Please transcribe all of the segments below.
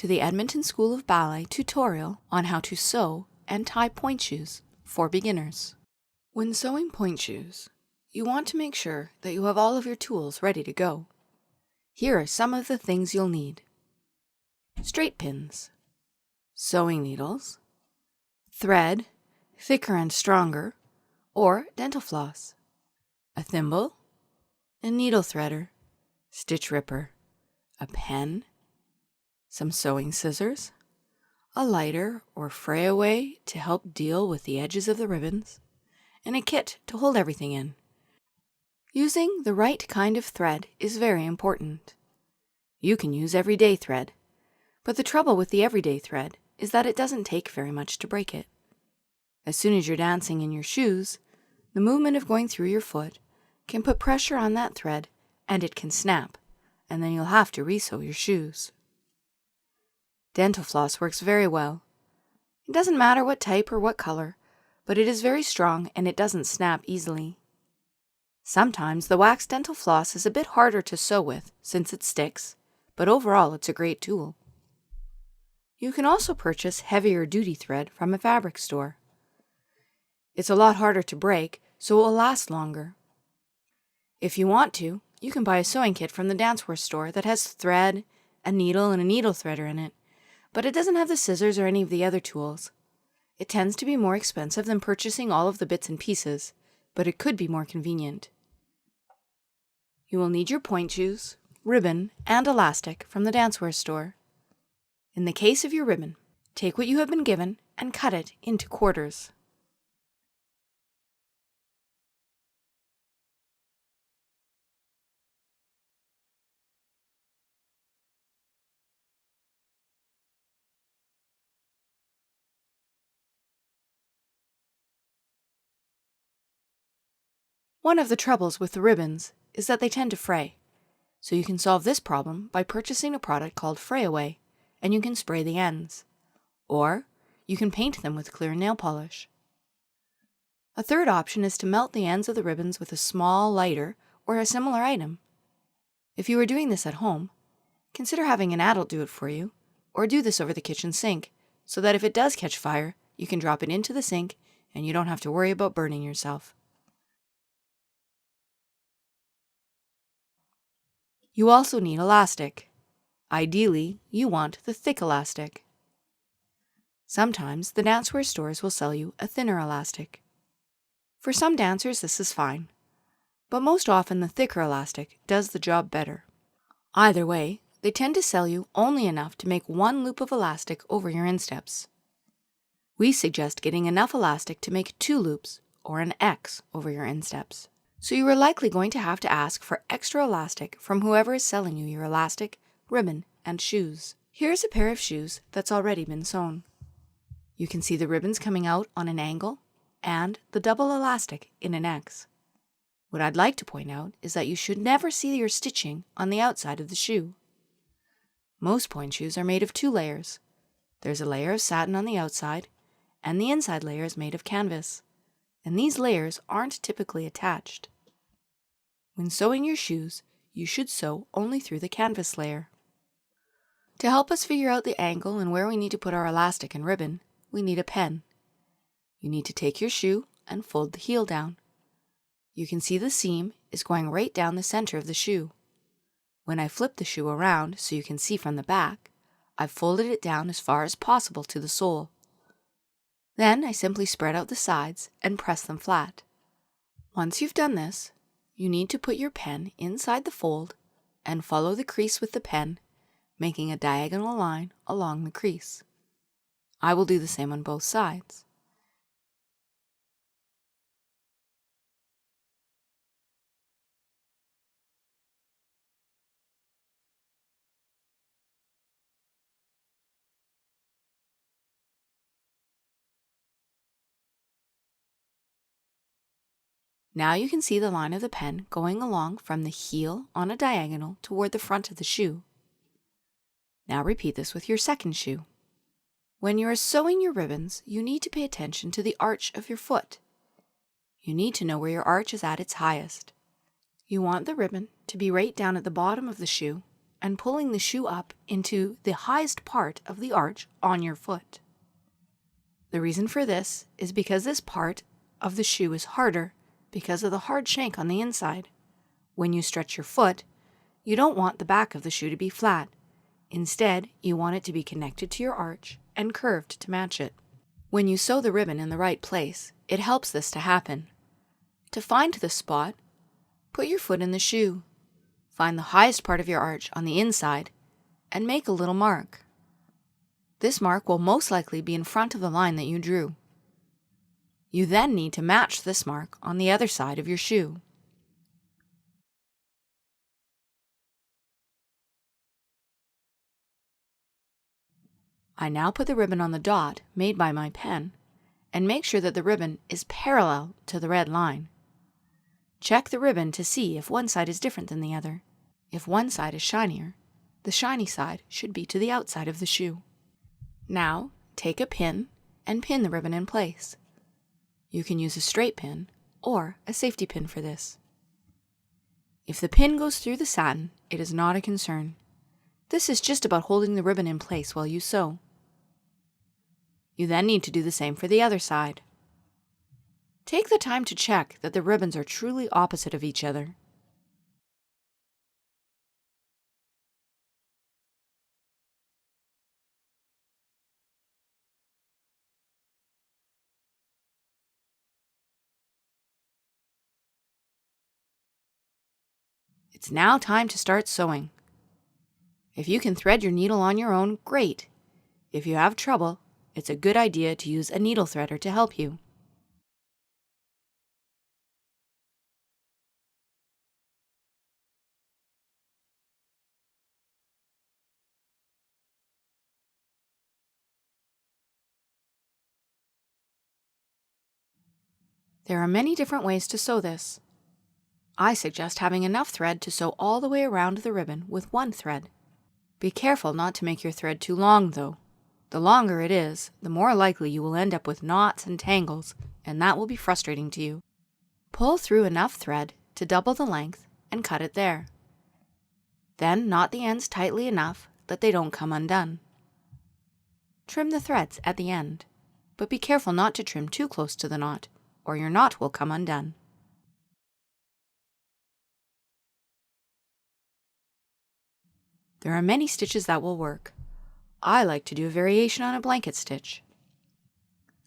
the Edmonton School of Ballet tutorial on how to sew and tie pointe shoes for beginners. When sewing pointe shoes, you want to make sure that you have all of your tools ready to go. Here are some of the things you'll need: straight pins, sewing needles, thread, thicker and stronger, or dental floss, a thimble, a needle threader, stitch ripper, a pen, some sewing scissors, a lighter or fray away to help deal with the edges of the ribbons, and a kit to hold everything in. Using the right kind of thread is very important. You can use everyday thread, but the trouble with the everyday thread is that it doesn't take very much to break it. As soon as you're dancing in your shoes, the movement of going through your foot can put pressure on that thread and it can snap, and then you'll have to re-sew your shoes. Dental floss works very well. It doesn't matter what type or what color, but it is very strong and it doesn't snap easily. Sometimes the wax dental floss is a bit harder to sew with since it sticks, but overall it's a great tool. You can also purchase heavier duty thread from a fabric store. It's a lot harder to break, so it will last longer. If you want to, you can buy a sewing kit from the dancewear store that has thread, a needle, and a needle threader in it, but it doesn't have the scissors or any of the other tools. It tends to be more expensive than purchasing all of the bits and pieces, but it could be more convenient. You will need your pointe shoes, ribbon, and elastic from the dancewear store. In the case of your ribbon, take what you have been given and cut it into quarters. One of the troubles with the ribbons is that they tend to fray, so you can solve this problem by purchasing a product called Fray Away, and you can spray the ends, or you can paint them with clear nail polish. A third option is to melt the ends of the ribbons with a small lighter or a similar item. If you are doing this at home, consider having an adult do it for you, or do this over the kitchen sink, so that if it does catch fire, you can drop it into the sink and you don't have to worry about burning yourself. You also need elastic. Ideally, you want the thick elastic. Sometimes the dancewear stores will sell you a thinner elastic. For some dancers this is fine, but most often the thicker elastic does the job better. Either way, they tend to sell you only enough to make one loop of elastic over your insteps. We suggest getting enough elastic to make 2 loops, or an X, over your insteps. So you are likely going to have to ask for extra elastic from whoever is selling you your elastic, ribbon, and shoes. Here's a pair of shoes that's already been sewn. You can see the ribbons coming out on an angle and the double elastic in an X. What I'd like to point out is that you should never see your stitching on the outside of the shoe. Most pointe shoes are made of 2 layers. There's a layer of satin on the outside, and the inside layer is made of canvas, and these layers aren't typically attached. When sewing your shoes, you should sew only through the canvas layer. To help us figure out the angle and where we need to put our elastic and ribbon, we need a pen. You need to take your shoe and fold the heel down. You can see the seam is going right down the center of the shoe. When I flip the shoe around so you can see from the back, I've folded it down as far as possible to the sole. Then I simply spread out the sides and press them flat. Once you've done this, you need to put your pen inside the fold and follow the crease with the pen, making a diagonal line along the crease. I will do the same on both sides. Now you can see the line of the pen going along from the heel on a diagonal toward the front of the shoe. Now repeat this with your second shoe. When you are sewing your ribbons, you need to pay attention to the arch of your foot. You need to know where your arch is at its highest. You want the ribbon to be right down at the bottom of the shoe and pulling the shoe up into the highest part of the arch on your foot. The reason for this is because this part of the shoe is harder because of the hard shank on the inside. When you stretch your foot, you don't want the back of the shoe to be flat. Instead, you want it to be connected to your arch and curved to match it. When you sew the ribbon in the right place, it helps this to happen. To find this spot, put your foot in the shoe. Find the highest part of your arch on the inside and make a little mark. This mark will most likely be in front of the line that you drew. You then need to match this mark on the other side of your shoe. I now put the ribbon on the dot made by my pen and make sure that the ribbon is parallel to the red line. Check the ribbon to see if one side is different than the other. If one side is shinier, the shiny side should be to the outside of the shoe. Now, take a pin and pin the ribbon in place. You can use a straight pin or a safety pin for this. If the pin goes through the satin, it is not a concern. This is just about holding the ribbon in place while you sew. You then need to do the same for the other side. Take the time to check that the ribbons are truly opposite of each other. It's now time to start sewing. If you can thread your needle on your own, great. If you have trouble, it's a good idea to use a needle threader to help you. There are many different ways to sew this. I suggest having enough thread to sew all the way around the ribbon with one thread. Be careful not to make your thread too long, though. The longer it is, the more likely you will end up with knots and tangles, and that will be frustrating to you. Pull through enough thread to double the length and cut it there. Then knot the ends tightly enough that they don't come undone. Trim the threads at the end, but be careful not to trim too close to the knot, or your knot will come undone. There are many stitches that will work. I like to do a variation on a blanket stitch.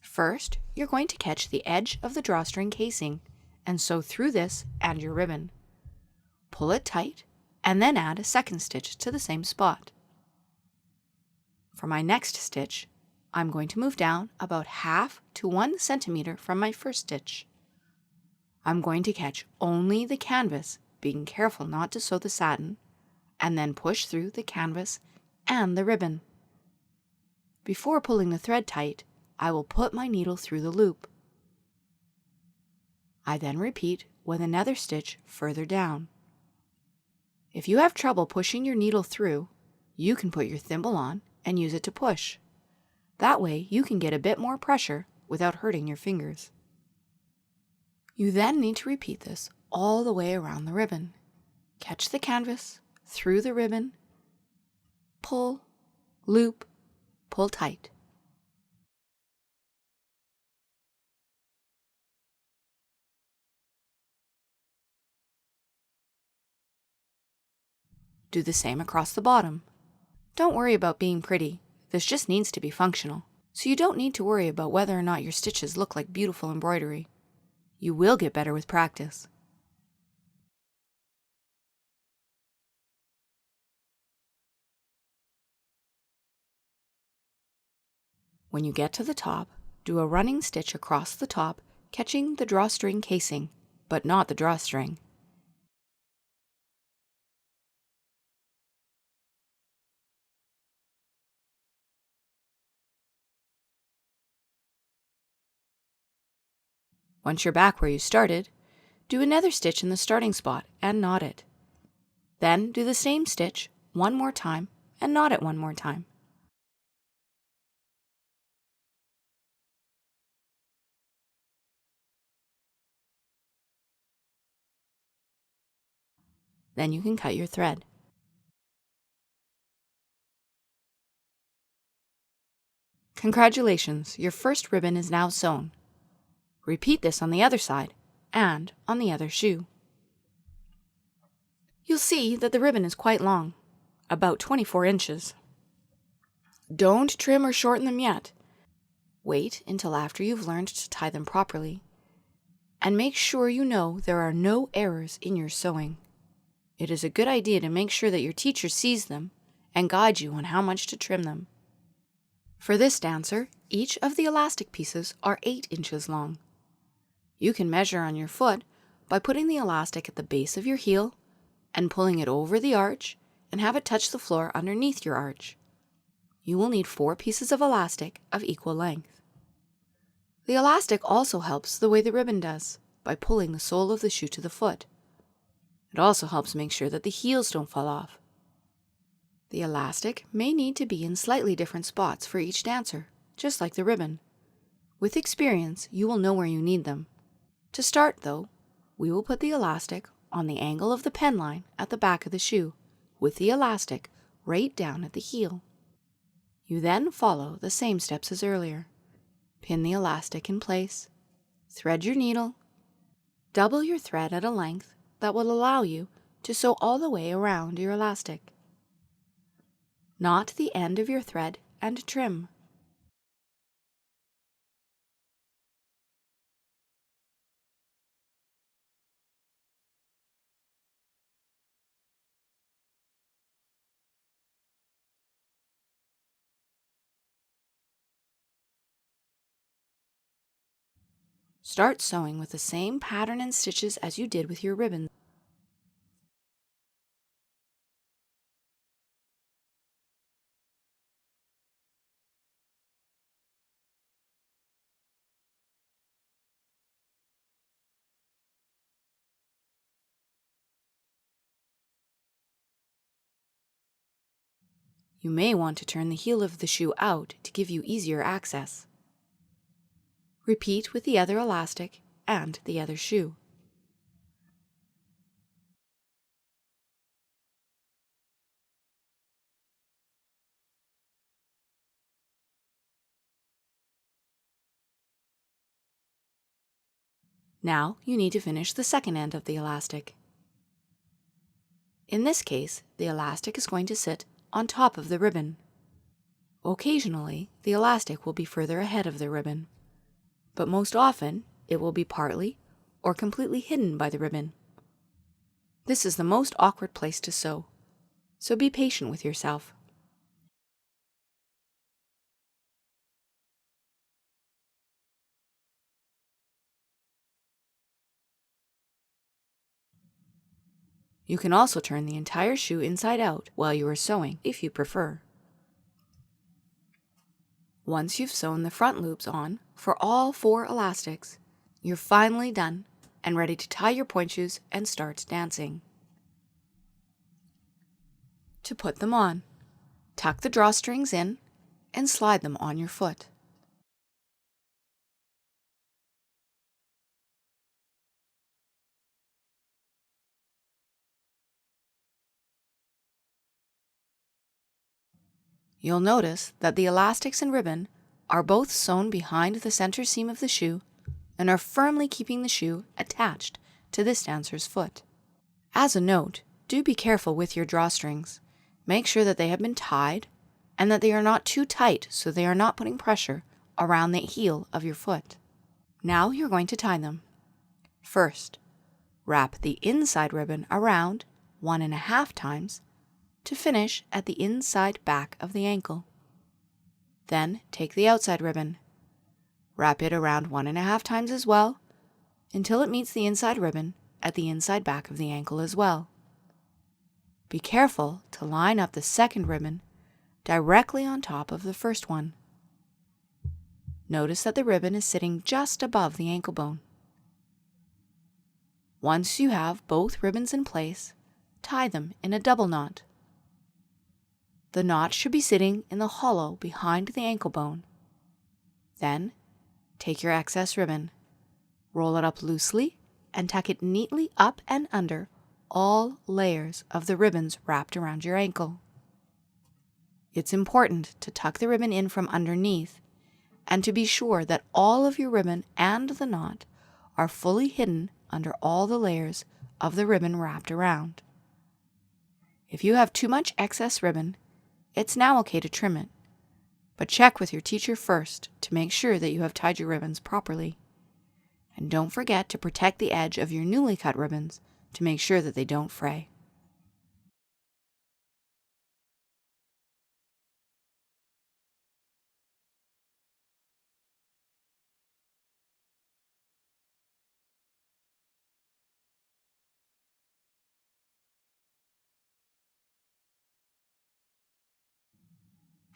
First, you're going to catch the edge of the drawstring casing and sew through this and your ribbon. Pull it tight and then add a second stitch to the same spot. For my next stitch, I'm going to move down about 1/2 to 1 centimeter from my first stitch. I'm going to catch only the canvas, being careful not to sew the satin, and then push through the canvas and the ribbon. Before pulling the thread tight, I will put my needle through the loop. I then repeat with another stitch further down. If you have trouble pushing your needle through, you can put your thimble on and use it to push. That way you can get a bit more pressure without hurting your fingers. You then need to repeat this all the way around the ribbon. Catch the canvas, through the ribbon, pull, loop, pull tight. Do the same across the bottom. Don't worry about being pretty. This just needs to be functional, so you don't need to worry about whether or not your stitches look like beautiful embroidery. You will get better with practice. When you get to the top, do a running stitch across the top, catching the drawstring casing, but not the drawstring. Once you're back where you started, do another stitch in the starting spot and knot it. Then do the same stitch one more time and knot it one more time. Then you can cut your thread. Congratulations, your first ribbon is now sewn. Repeat this on the other side and on the other shoe. You'll see that the ribbon is quite long, about 24 inches. Don't trim or shorten them yet. Wait until after you've learned to tie them properly, and make sure you know there are no errors in your sewing. It is a good idea to make sure that your teacher sees them and guides you on how much to trim them. For this dancer, each of the elastic pieces are 8 inches long. You can measure on your foot by putting the elastic at the base of your heel and pulling it over the arch and have it touch the floor underneath your arch. You will need 4 pieces of elastic of equal length. The elastic also helps the way the ribbon does, by pulling the sole of the shoe to the foot. It also helps make sure that the heels don't fall off. The elastic may need to be in slightly different spots for each dancer, just like the ribbon. With experience, you will know where you need them. To start, though, we will put the elastic on the angle of the pen line at the back of the shoe, with the elastic right down at the heel. You then follow the same steps as earlier. Pin the elastic in place, thread your needle, double your thread at a length that will allow you to sew all the way around your elastic. Knot the end of your thread and trim. Start sewing with the same pattern and stitches as you did with your ribbon. You may want to turn the heel of the shoe out to give you easier access. Repeat with the other elastic and the other shoe. Now you need to finish the second end of the elastic. In this case, the elastic is going to sit on top of the ribbon. Occasionally, the elastic will be further ahead of the ribbon, but most often it will be partly or completely hidden by the ribbon. This is the most awkward place to sew, so be patient with yourself. You can also turn the entire shoe inside out while you are sewing, if you prefer. Once you've sewn the front loops on for all 4 elastics, you're finally done and ready to tie your pointe shoes and start dancing. To put them on, tuck the drawstrings in and slide them on your foot. You'll notice that the elastics and ribbon are both sewn behind the center seam of the shoe and are firmly keeping the shoe attached to this dancer's foot. As a note, do be careful with your drawstrings. Make sure that they have been tied and that they are not too tight so they are not putting pressure around the heel of your foot. Now you're going to tie them. First, wrap the inside ribbon around 1.5 times to finish at the inside back of the ankle. Then take the outside ribbon. Wrap it around 1.5 times as well until it meets the inside ribbon at the inside back of the ankle as well. Be careful to line up the second ribbon directly on top of the first one. Notice that the ribbon is sitting just above the ankle bone. Once you have both ribbons in place, tie them in a double knot. The knot should be sitting in the hollow behind the ankle bone. Then, take your excess ribbon, roll it up loosely, and tuck it neatly up and under all layers of the ribbons wrapped around your ankle. It's important to tuck the ribbon in from underneath and to be sure that all of your ribbon and the knot are fully hidden under all the layers of the ribbon wrapped around. If you have too much excess ribbon, it's now okay to trim it, but check with your teacher first to make sure that you have tied your ribbons properly. And don't forget to protect the edge of your newly cut ribbons to make sure that they don't fray.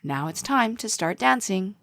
Now it's time to start dancing.